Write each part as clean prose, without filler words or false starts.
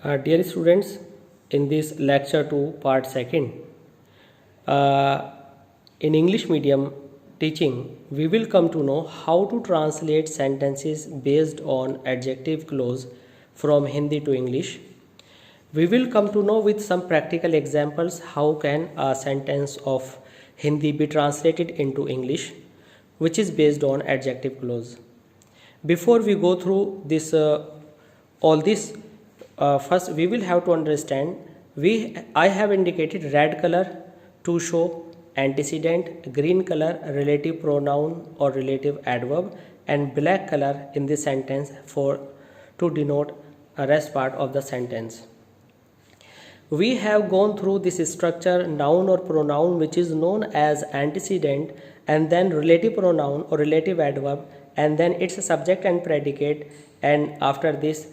Dear students, in this lecture 2 part 2nd, in English medium teaching, we will come to know how to translate sentences based on adjective clause from Hindi to English. We will come to know with some practical examples how can a sentence of Hindi be translated into English, which is based on adjective clause. Before we go through this all this, first we will have to understand I have indicated red color to show antecedent, green color relative pronoun or relative adverb, and black color in this sentence to denote a rest part of the sentence. We have gone through this structure noun or pronoun which is known as antecedent, and then relative pronoun or relative adverb, and then its subject and predicate, and after this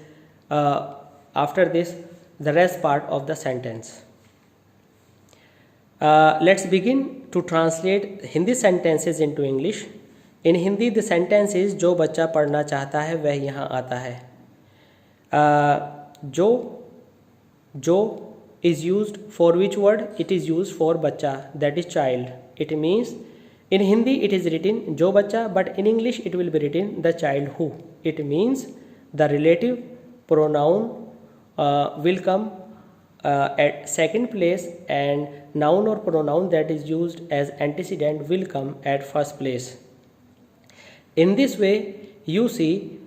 the rest part of the sentence. Let's begin to translate Hindi sentences into English. In Hindi the sentence is जो बच्चा पढ़ना चाहता है वह यहाँ आता है. जो is used for which word? It is used for बच्चा, that is child. It means in Hindi it is written जो बच्चा, but in English it will be written the child who. It means the relative pronoun will come at second place, and noun or pronoun that is used as antecedent will come at first place. In this way, you see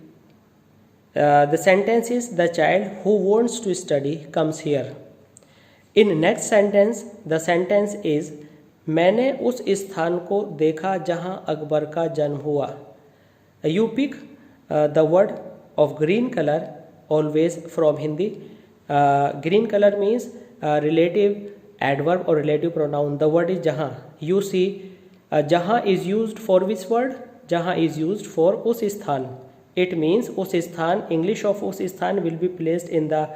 the sentence is the child who wants to study comes here. In next sentence, the sentence is मैंने उस स्थान को देखा जहां अकबर का जन्म हुआ. You pick the word of green color always from Hindi. Green color means relative adverb or relative pronoun. The word is jahan. You see jahan is used for which word? Jahan is used for us sthan. It means us sthan, English of us sthan will be placed in the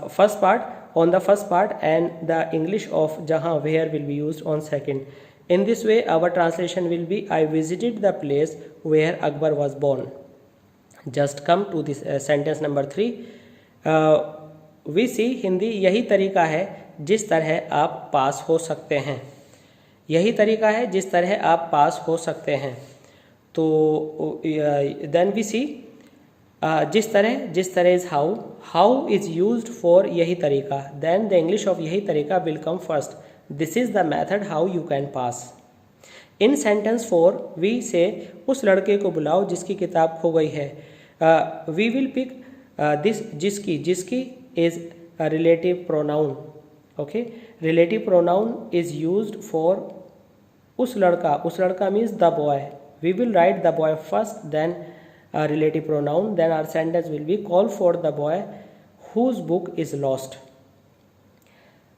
first part, on the first part, and the English of jahan where will be used on second. In this way our translation will be I visited the place where Akbar was born. Just come to this sentence number 3. We see Hindi यही तरीका है जिस तरह आप पास हो सकते हैं. यही तरीका है जिस तरह आप पास हो सकते हैं. तो then we see जिस तरह is how is used for यही तरीका. Then the English of यही तरीका will come first. This is the method how you can pass. In sentence 4 we say उस लड़के को बुलाओ जिसकी किताब खो गई है. We will pick this जिसकी is a relative pronoun. Okay, relative pronoun is used for उस लड़का means the boy. We will write the boy first, then a relative pronoun, then our sentence will be call for the boy whose book is lost.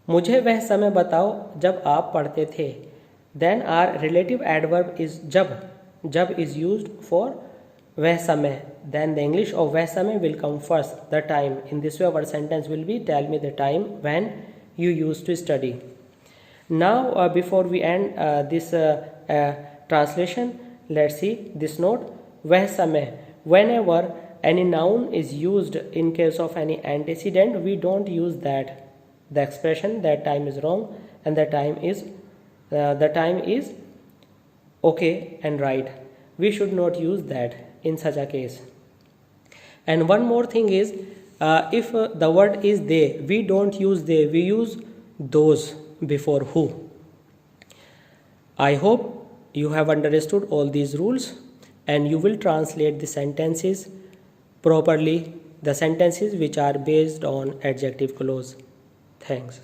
मुझे वह समय बताओ जब आप पढ़ते थे. Then our relative adverb is जब is used for वह समय. Then the English of वह समय will come first, the time. In this way our sentence will be tell me the time when you used to study. Now before we end this translation, let's see this note. वह समय, whenever any noun is used in case of any antecedent, we don't use that. The expression that time is wrong and the time is okay and right. We should not use that in such a case. And one more thing is if the word is they, we don't use they, we use those before who. I hope you have understood all these rules and you will translate the sentences properly, the sentences which are based on adjective clause. Thanks.